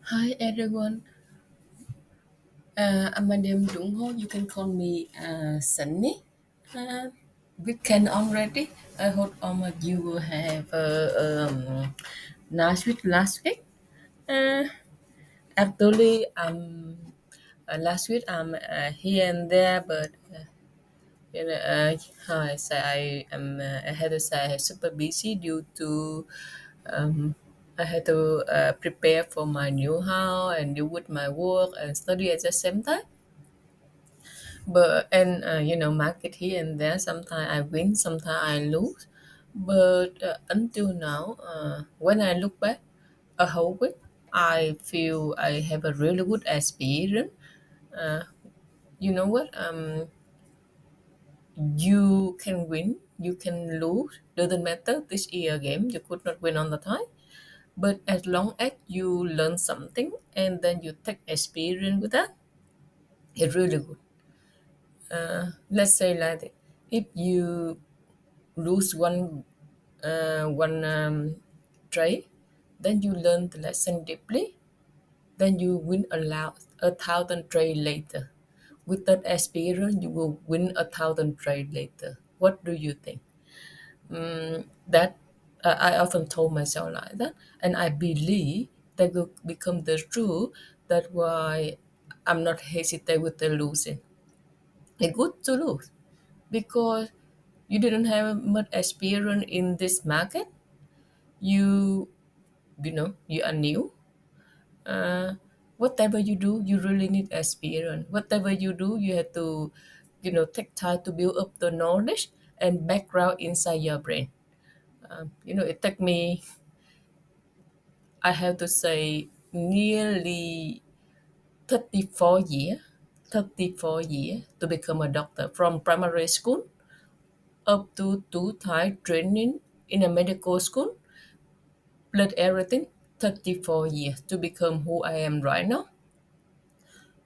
Hi everyone, I'm my name Dung Ho. You can call me Sunny. Uh, Weekend already. I hope all of you will have nice week last week. Uh, Actually, last week I'm here and there, but how I say I had to say super busy due to um, I had to prepare for my new house and deal with my work and study at the same time. But and market here and there, sometimes I win, sometimes I lose. But until now, when I look back a whole week, I feel I have a really good experience. uh, you know what, you can win, you can lose, doesn't matter. This is a game, you could not win all the time, but as long as you learn something and then you take experience with that, it's really good. Let's say like that. If you lose one trade, then you learn the lesson deeply, then you win a thousand trade later. With that experience, you will win a thousand trade later. What do you think? That I often told myself like that, and I believe that will become the truth. That's why I'm not hesitate with the losing. It's good to lose because you didn't have much experience in this market. You you are new. uh, Whatever you do, you really need experience. Whatever you do, you have to take time to build up the knowledge and background inside your brain. It took me, I have to say, nearly 34 years 34 years to become a doctor, from primary school up to two-time training in a medical school, plus everything. 34 years to become who I am right now.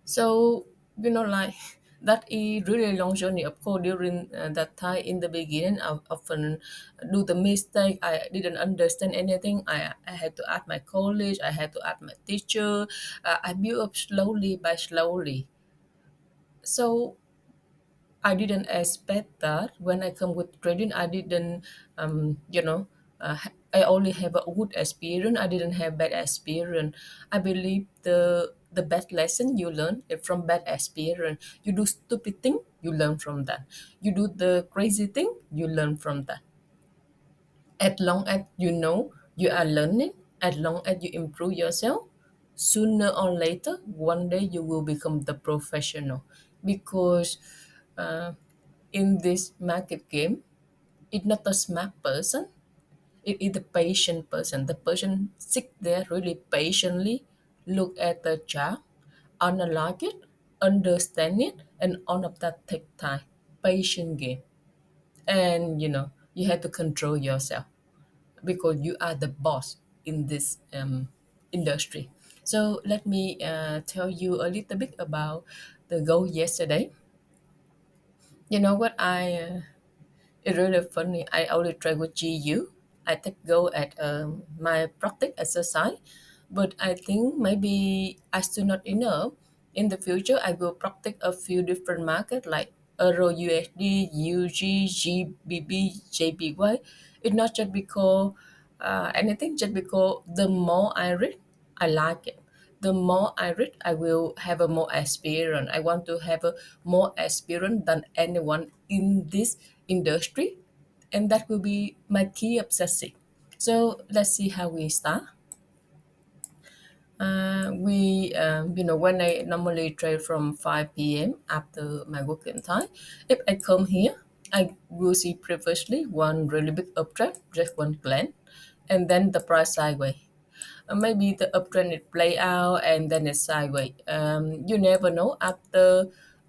So, like, that is really long journey. Of course, during that time in the beginning, I often do the mistake. I didn't understand anything. I had to ask my college. I had to ask my teacher. I built up slowly by slowly. So I didn't expect that when I come with trading. I didn't, I only have a good experience. I didn't have bad experience. I believe the bad lesson you learn is from bad experience. You do stupid thing, you learn from that. You do the crazy thing, you learn from that. As long as you know you are learning, as long as you improve yourself, sooner or later, one day you will become the professional. Because uh, in this market game, it's not a smart person, it is the patient person. The person sit there really patiently, look at the chart, analyze it, understand it, and all of that take time. Patient game. And you have to control yourself because you are the boss in this industry. So let me tell you a little bit about the goal yesterday. You know what? It's really funny. I only try with GU. I take go at my practice exercise, but I think maybe I still not enough. In the future, I will practice a few different market like Euro USD, UG, GBP, JPY. It's not just because anything, just because the more I read, I like it. The more I read, I will have a more experience. I want to have a more experience than anyone in this industry, and that will be my key obsessive. So let's see how we start. When I normally trade from 5 p.m. after my working time, if I come here, I will see previously one really big uptrend, just one glance, and then the price sideways. Maybe the uptrend it play out and then it's sideways. You never know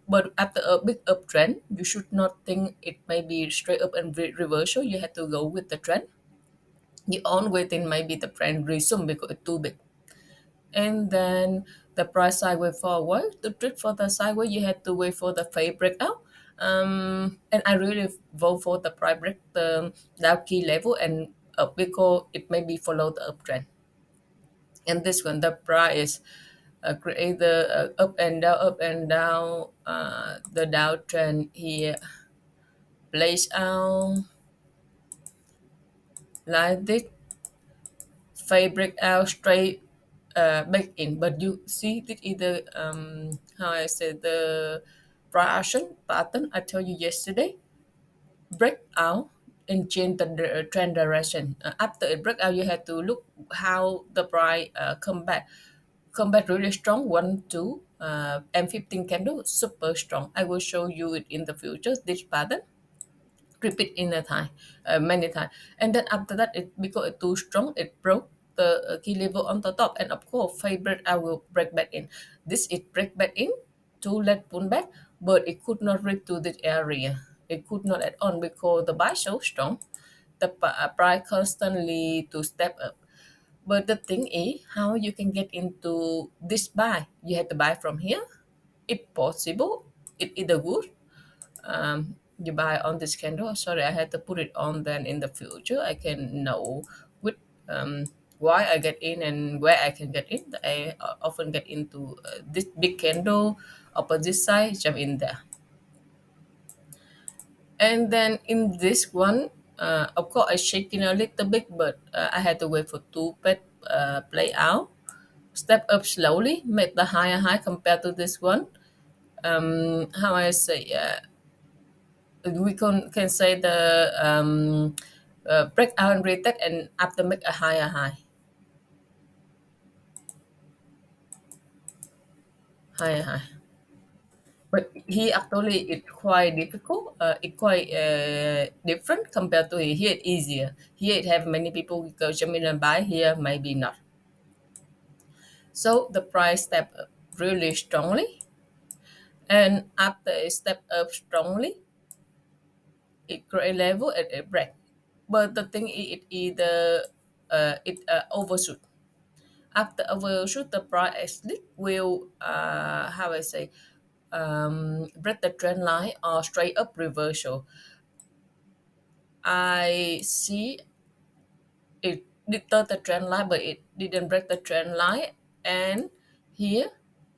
but after a big uptrend, you should not think it may be straight up and reversal. You have to go with the trend. You always think maybe the trend resume because it's too big. And then the price sideways forward. To trade for the sideways, you have to wait for the fake breakout. And I really vote for the price break the down key level and up because it maybe follow the uptrend. And this one, the price create the up and down. The downtrend here plays out like this, fabric out straight back in. But you see this either how I said the price action pattern I told you yesterday break out and change the trend direction. After it break out, you have to look how the price come back really strong. One, two, and 15 candle super strong. I will show you it in the future. This pattern repeat in a time, many times, and then after that, it because it's too strong, it broke the key level on the top, and of course, favorite I will break back in. This it break back in to let pull back, but it could not reach to this area. It could not add on because the buy so strong. The price constantly to step up. But the thing is, how you can get into this buy? You have to buy from here, if possible. It either good you buy on this candle. Sorry, I had to put it on. Then in the future I can know with why I get in and where I can get in. I often get into this big candle opposite side, jump in there. And then in this one, of course I shaking a little bit, but I had to wait for two pet play out, step up slowly, make the higher high compared to this one. How I say, we can say the break out and retest and after make a higher high, higher high. But he actually it's quite difficult. It quite different compared to here. Here it's easier. Here it have many people go jump in and buy. Here maybe not. So the price step up really strongly, and after it step up strongly, it create level and it break. But the thing is, it either it overshoot. After overshoot, the price actually will how I say break the trend line or straight up reversal. I see it did touch the trend line, but it didn't break the trend line. And here,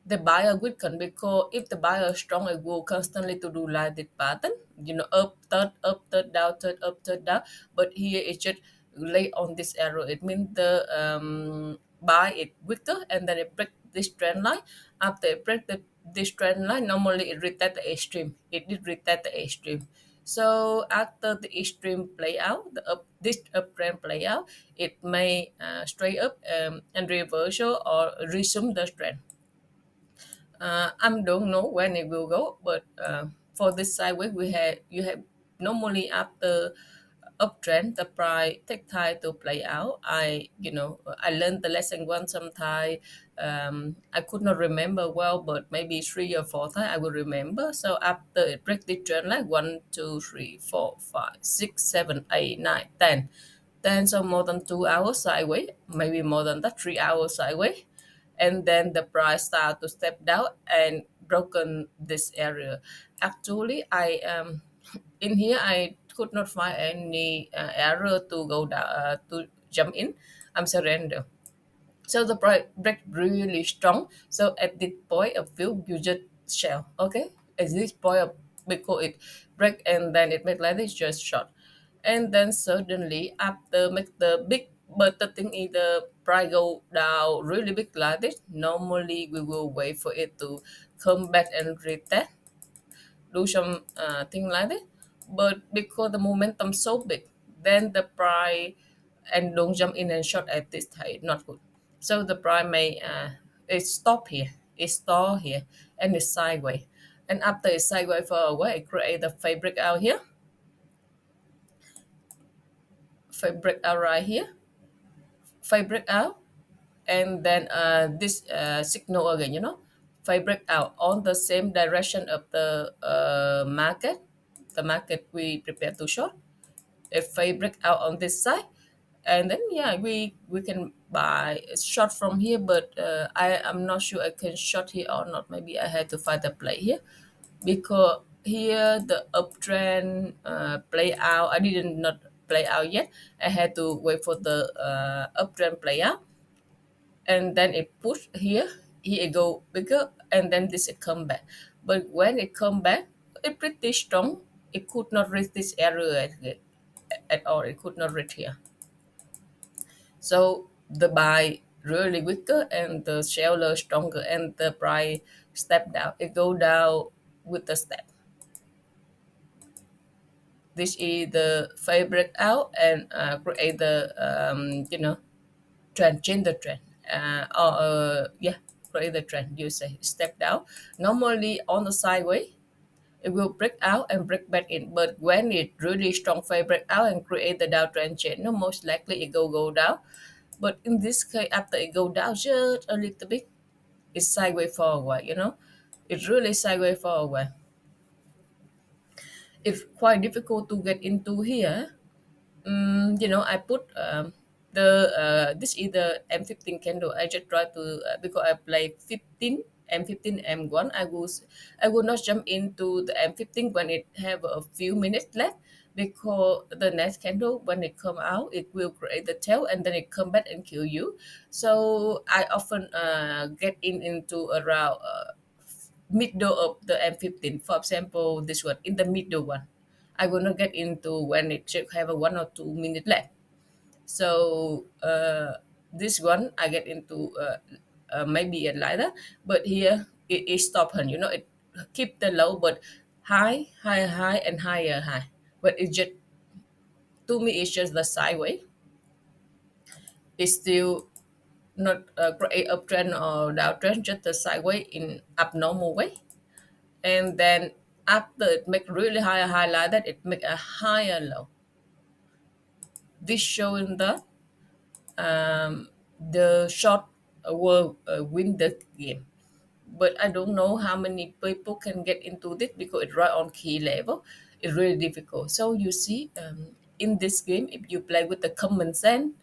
the buyer weaken because if the buyer is strong, it will constantly to do like this pattern, up, third, down, third, up, third, down. But here it just lay on this arrow. It means the buy it weaker and then it break this trend line. After it break this trend line, normally it retest the extreme. It did retest the extreme. So after the extreme play out, this uptrend play out, it may straight up and reversal or resume the trend. I don't know when it will go, but for this sideways, we have you have normally after uptrend, the price take time to play out. I learned the lesson one sometime. I could not remember well, but maybe 3 or 4 times I will remember. So after it break the trend like 1, 2, 3, 4, 5, 6, 7, 8, 9, 10. Then so more than 2 hours sideways, maybe more than that, 3 hours sideways. And then the price start to step down and broken this area. Actually, I in here I could not find any error to go down to jump in. I'm surrender. So the price break really strong. So at this point of view, you just shell. Okay, at this point of because it break and then it make like this just short, and then suddenly after make the big. But the thing is the price go down really big like this. Normally we will wait for it to come back and retest, do some thing like that. But because the momentum so big, then the price and don't jump in and short at this time, not good. So the price may it stop here, it store here, and it's sideways. And after it's sideways for a while, it create the fabric out here, fabric out right here, fabric out, and then this signal again, fabric out on the same direction of the market, the market we prepare to short. If fabric out on this side, and then yeah, we can buy short from here. But I am not sure I can short here or not. Maybe I had to find a play here because here the uptrend play out. I didn't not play out yet. I had to wait for the uptrend play out. and then it push here, here it go bigger, and then this it come back. But when it come back, it pretty strong. It could not reach this area at all. It could not reach here. So the buy really weaker and the seller stronger, and the price step down. It go down with the step. This is the fabric out and create the trend, change the trend. Yeah, create the trend. You say step down. Normally on the sideway, it will break out and break back in. But when it really strong fabric out and create the downtrend chain, no, most likely it go down. But in this case, after it go down just a little bit, it's sideways forward. It's really sideways forward. It's quite difficult to get into here. I put this is the M15 candle. I just try to because I play 15 M15 M1. I will not jump into the M15 when it have a few minutes left, because the next candle when it come out it will create the tail and then it come back and kill you. So I often get into around middle of the M15. For example, this one in the middle one. I will not get into when it should have a 1 or 2 minute left. So this one I get into maybe a lighter, but here it stop her. It keep the low, but high, high, high, and higher high. But it just to me it's just the sideway. It's still not a great uptrend or downtrend, just the sideway in abnormal way. And then after it make really higher high like that, it make a higher low. This showing that the short will win the game. But I don't know how many people can get into this because it's right on key level. It's really difficult. So you see, in this game, if you play with the common sense,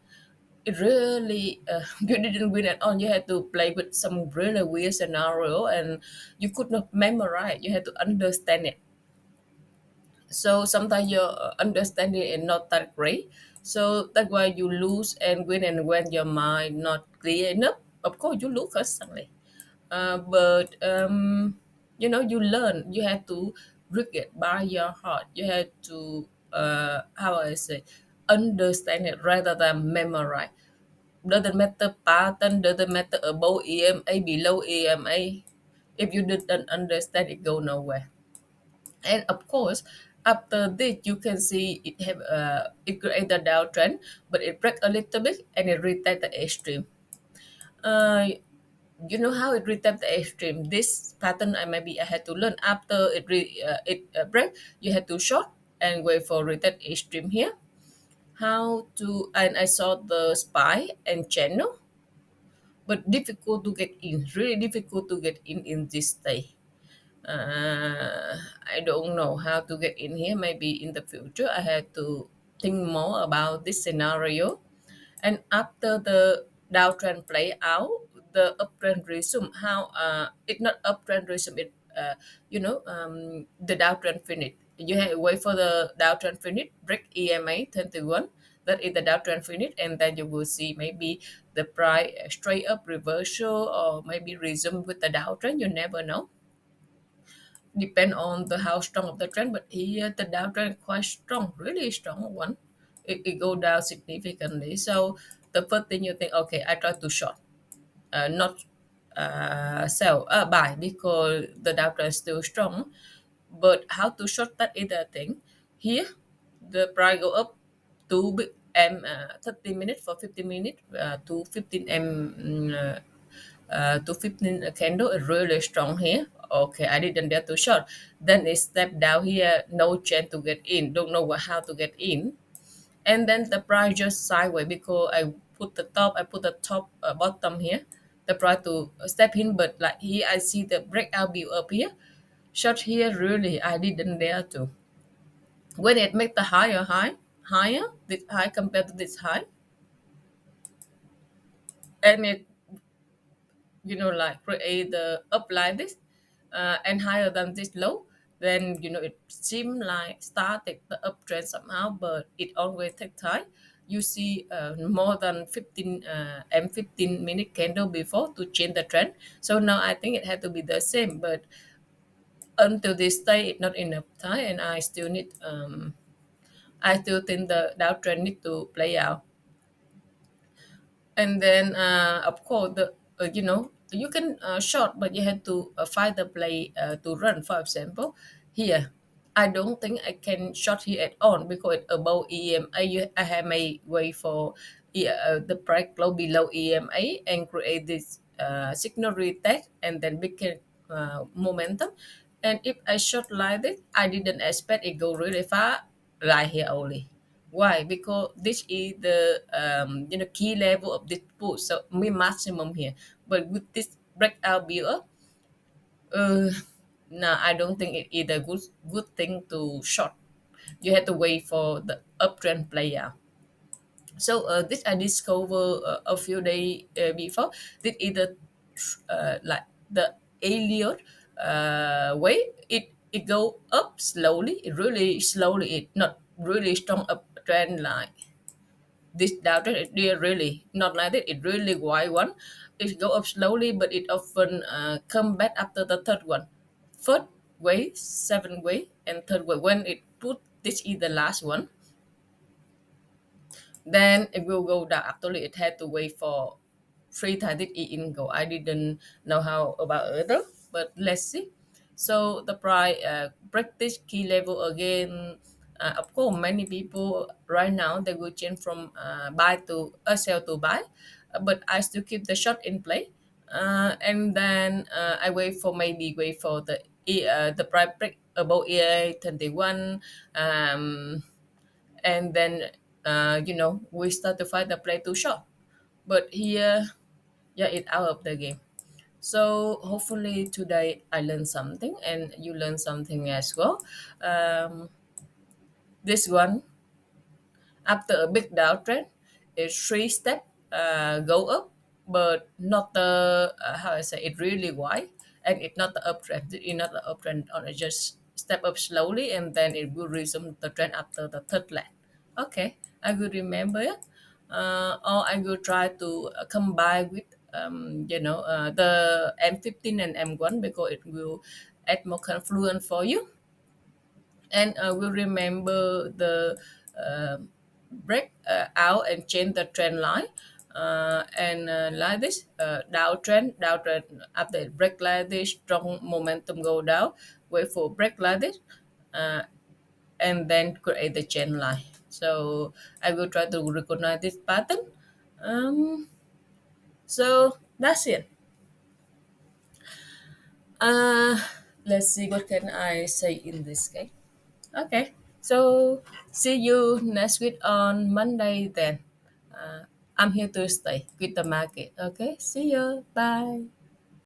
it really you didn't win at all. You had to play with some really weird scenario, and you could not memorize. You had to understand it. So sometimes your understanding is not that great, so that's why you lose and win. And when your mind not clear enough, of course you lose constantly. But you learn. You have to read it by your heart. You have to how I say, understand it rather than memorize. Doesn't matter pattern, doesn't matter above EMA, below EMA. If you didn't understand, it go nowhere. And of course, after this, you can see it have it create the downtrend, but it break a little bit and it retest the extreme. Uh, you know how it retest the extreme. This pattern I had to learn after it break. You had to short and wait for retest extreme here. How to and I saw the spy and channel, but difficult to get in. Really difficult to get in this day. I don't know how to get in here. Maybe in the future, I have to think more about this scenario. And after the downtrend play out, the uptrend resume. How it not uptrend resume. It the downtrend finish. You have to wait for the downtrend finish. Break EMA 21. That is the downtrend finish, and then you will see maybe the price straight up reversal or maybe resume with the downtrend. You never know, depend on the how strong of the trend. But here the downtrend quite strong, really strong one. It go down significantly. So the first thing you think, okay, I try to short, not sell, buy, because the downtrend is still strong. But how to short, that is the thing. Here the price go up to m 30 minutes for 50 minutes to 15 to 15 candle is really strong here. Okay, I didn't dare to short. Then it step down here, no chance to get in. Don't know how to get in. And then the price just sideways because I put the top bottom here. The price to step in, but like here I see the breakout build up here. Short here, really, I didn't dare to. When it make the higher, this high compared to this high, and it like create the up like this and higher than this low, then it seem like started the uptrend somehow, but it always take time. you see more than 15 and 15-minute candle before to change the trend. So now I think it had to be the same, but until this day it's not enough time, and I still think the downtrend need to play out. And then of course the you can short, but you have to find the play to run. For example, here I don't think I can short here at all because it's above EMA. I have a way for the price low below EMA and create this signal retest and then become momentum. And if I short like this, I didn't expect it go really far right here only. Why? Because this is the key level of this pool, so my maximum here. But with this breakout build up, uh, no, I don't think it is a good thing to short. You have to wait for the uptrend play out. So this I discovered a few days before. This is the like the alien way. It go up slowly. It really slowly. It not really strong uptrend line. This downtrend it did really not like that. It really wide one. It go up slowly, but it often come back after the third one. First wave, seventh wave, and third wave. When it put this is the last one, then it will go down. Actually, it had to wait for three times it in go. I didn't know how about other, but let's see. So the price break this key level again. Of course, many people right now they will change from buy to sell to buy, but I still keep the short in play. And then I wait for the price break above EA 21. And then we start to find the play too short, but here, yeah, it's out of the game. So hopefully today I learned something and you learn something as well. This one, after a big downtrend, it's three step go up, but not the how I say it really wide, and it's not the uptrend. It's not the uptrend, or it just step up slowly, and then it will resume the trend after the third leg. Okay, I will remember it, or I will try to combine with the M15 and M1 because it will add more confluence for you, and will remember the break out and change the trend line, and like this downtrend after it break like this, strong momentum go down, wait for break like this, uh, and then create the trend line. So I will try to recognize this pattern. So that's it. uh, let's see what can I say in this case. Okay, so see you next week on Monday then. I'm here to stay with the market. Okay, see you. Bye.